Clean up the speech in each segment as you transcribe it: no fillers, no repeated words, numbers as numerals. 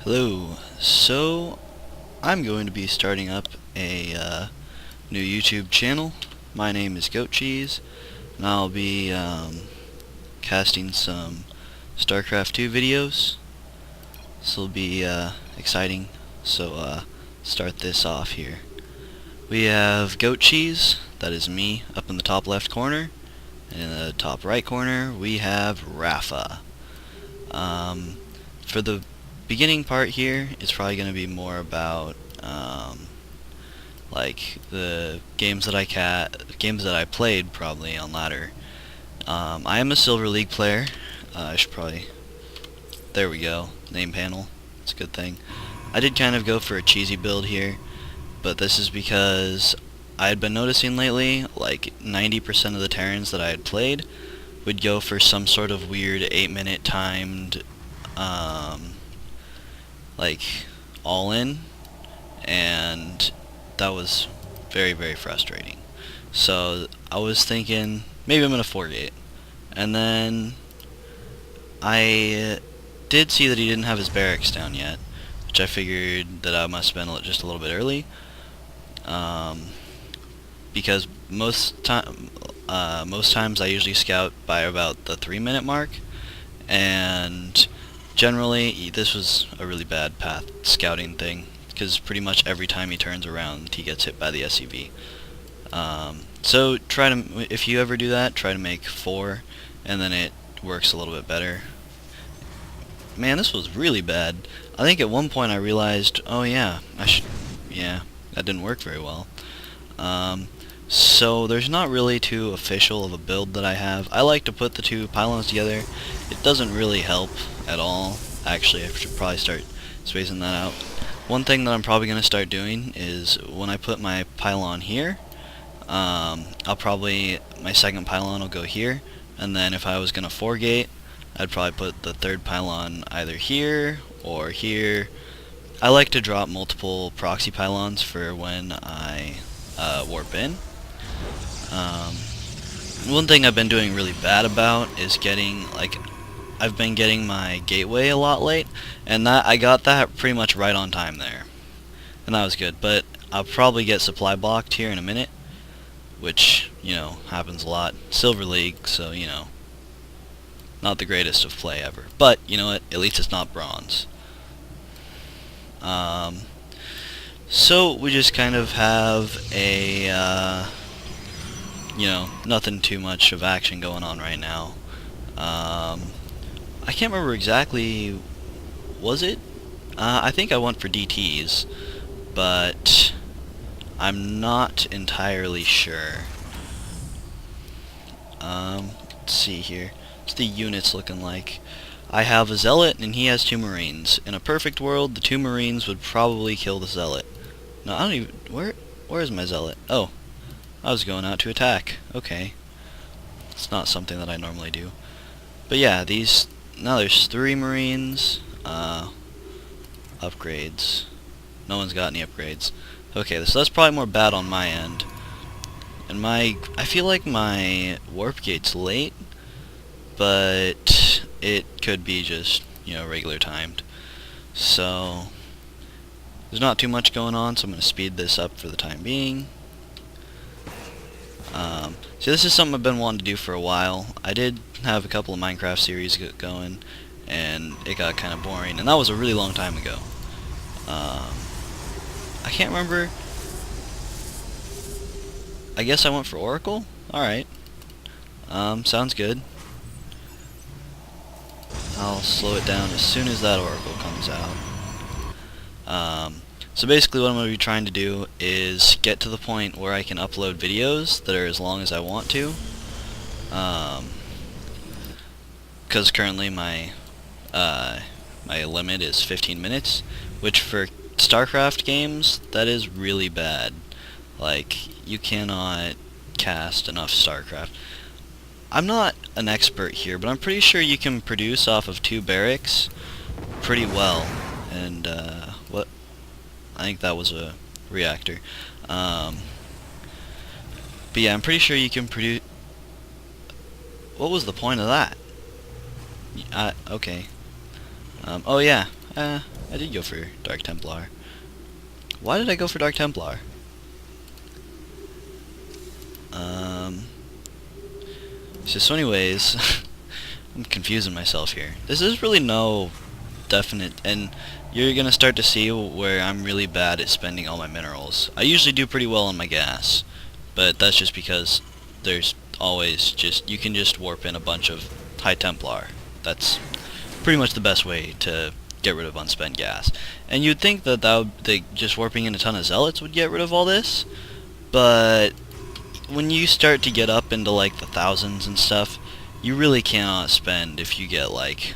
Hello. So I'm going to be starting up a new YouTube channel. My name is GOAT-CHEEZE, and I'll be casting some Starcraft 2 videos. This will be exciting. So start this off here. We have GOAT-CHEEZE, that is me, up in the top left corner, and in the top right corner we have Rafa. For the beginning part here, it's probably going to be more about like the games that I played probably on ladder. I am a Silver League player. I should probably, there we go, name panel. It's a good thing. I did kind of go for a cheesy build here, but this is because I had been noticing lately, like 90% of the Terrans that I had played would go for some sort of weird 8-minute timed like all-in, and that was very, very frustrating. So I was thinking maybe I'm gonna 4-gate, and then I did see that he didn't have his barracks down yet, which I figured that I must have been just a little bit early, because most times I usually scout by about the 3-minute mark, and generally this was a really bad path scouting thing, because pretty much every time he turns around he gets hit by the SCV. So try to, if you ever do that, try to make 4, and then it works a little bit better. Man, this was really bad. I think at one point I realized, oh yeah, that didn't work very well. So there's not really too official of a build that I have. I like to put the two pylons together. It doesn't really help at all. Actually, I should probably start spacing that out. One thing that I'm probably going to start doing is when I put my pylon here, my second pylon will go here, and then if I was going to 4-gate, I'd probably put the third pylon either here or here. I like to drop multiple proxy pylons for when I warp in. One thing I've been doing really bad about is I've been getting my gateway a lot late, and I got that pretty much right on time there, and that was good. But I'll probably get supply blocked here in a minute, which, you know, happens a lot. Silver League, so, you know, not the greatest of play ever. But, you know what, at least it's not bronze. So we just kind of have a, you know, nothing too much of action going on right now. I can't remember exactly, was it? I think I went for DTs, but I'm not entirely sure. Let's see here. What's the units looking like? I have a Zealot, and he has 2 Marines. In a perfect world, the 2 Marines would probably kill the Zealot. No, I don't even... Where is my Zealot? Oh, I was going out to attack. Okay. It's not something that I normally do. But yeah, now there's 3 Marines. Upgrades. No one's got any upgrades. Okay, so that's probably more bad on my end. And I feel like my warp gate's late, but it could be just, you know, regular timed. So there's not too much going on, so I'm going to speed this up for the time being. So this is something I've been wanting to do for a while. I did have a couple of Minecraft series going, and it got kind of boring, and that was a really long time ago. I can't remember. I guess I went for Oracle? Alright. Sounds good. I'll slow it down as soon as that Oracle comes out. So basically what I'm going to be trying to do is get to the point where I can upload videos that are as long as I want to. Because currently my limit is 15 minutes, which for Starcraft games, that is really bad. Like, you cannot cast enough Starcraft. I'm not an expert here, but I'm pretty sure you can produce off of 2 barracks pretty well. And what? I think that was a reactor. But yeah, I'm pretty sure you can produce. What was the point of that? Okay. Oh yeah. I did go for Dark Templar. Why did I go for Dark Templar? So anyways, I'm confusing myself here. This is really no definite, and you're gonna start to see where I'm really bad at spending all my minerals. I usually do pretty well on my gas, but that's just because there's always you can just warp in a bunch of High Templar. That's pretty much the best way to get rid of unspent gas. And you'd think that just warping in a ton of zealots would get rid of all this, but when you start to get up into like the thousands and stuff, you really cannot spend if you get like,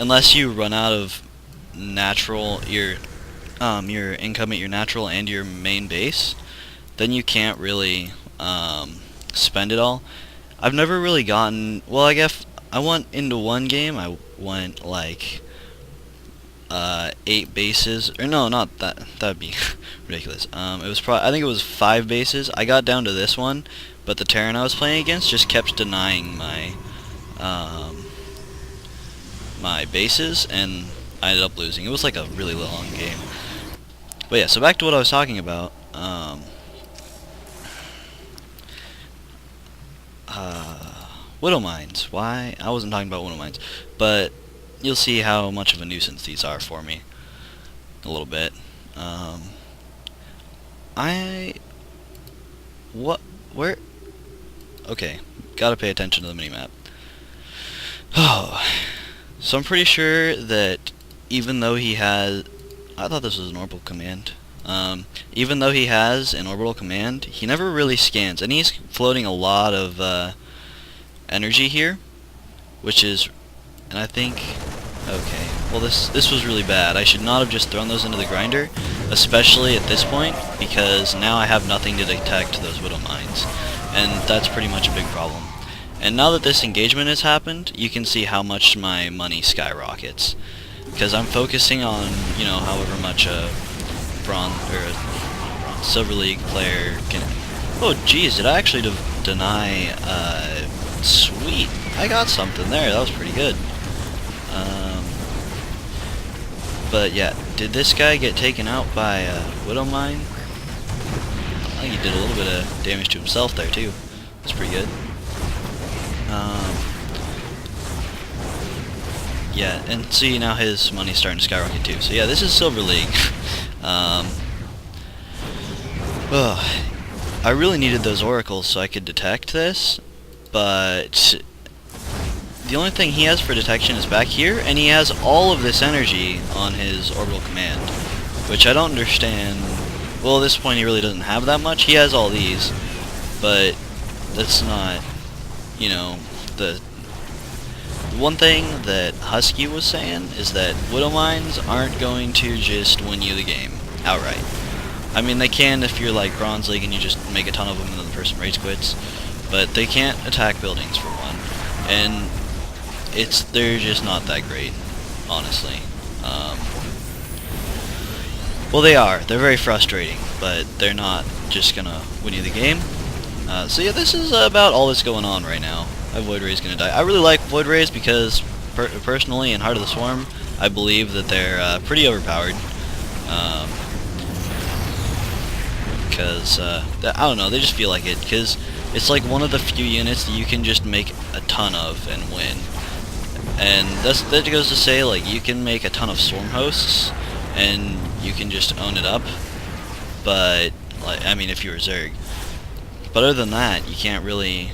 unless you run out of natural, your income at your natural and your main base, then you can't really spend it all. I've never really gotten, well, I guess I went into one game, I went like 8 bases, or no, not that, that'd be ridiculous. It was I think it was 5 bases. I got down to this one, but the Terran I was playing against just kept denying my my bases, and I ended up losing. It was like a really long game. But yeah, so back to what I was talking about. Widow mines. Why? I wasn't talking about widow mines, but you'll see how much of a nuisance these are for me. A little bit. Where? Okay, gotta pay attention to the minimap. Oh, so I'm pretty sure that even though he has, I thought this was an orbital command. Even though he has an orbital command, he never really scans, and he's floating a lot of energy here, which is, and I think, okay, well this was really bad. I should not have just thrown those into the grinder, especially at this point, because now I have nothing to detect those widow mines, and that's pretty much a big problem. And now that this engagement has happened, you can see how much my money skyrockets, because I'm focusing on, you know, however much a bronze or a Silver League player can. Oh geez, did I actually deny? Sweet, I got something there. That was pretty good. But yeah, did this guy get taken out by a widow mine? I think he did a little bit of damage to himself there too. That's pretty good. Yeah, and see, now his money's starting to skyrocket too. So yeah, this is Silver League. I really needed those oracles so I could detect this, but the only thing he has for detection is back here, and he has all of this energy on his orbital command, which I don't understand. Well, at this point he really doesn't have that much. He has all these, but that's not, you know, the one thing that Husky was saying is that widow mines aren't going to just win you the game outright. I mean, they can if you're like Bronze League and you just make a ton of them and then the person rage quits, but they can't attack buildings for one, and they're just not that great, honestly. Well, they are. They're very frustrating, but they're not just gonna win you the game. So yeah, this is about all that's going on right now. My Void Ray is gonna die. I really like Void Rays because, personally, in Heart of the Swarm, I believe that they're pretty overpowered. Because I don't know, they just feel like it. Because it's like one of the few units that you can just make a ton of and win. And that goes to say, like, you can make a ton of Swarm Hosts and you can just own it up. But like, I mean, if you were Zerg. But other than that, you can't really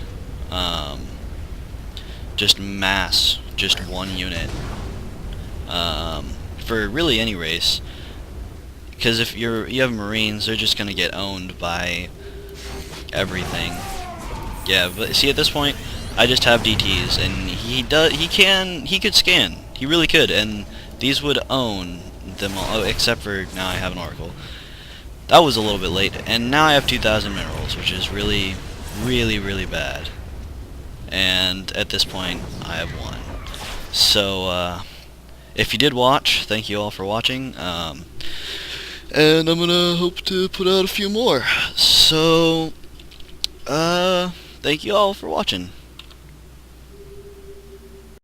just mass just one unit for really any race. Because if you have Marines, they're just gonna get owned by everything. Yeah, but see, at this point, I just have DTs, and he could scan. He really could, and these would own them all. Oh, except for now I have an Oracle. That was a little bit late, and now I have 2,000 minerals, which is really, really, really bad. And at this point, I have 1. So, if you did watch, thank you all for watching. And I'm gonna hope to put out a few more. So, thank you all for watching.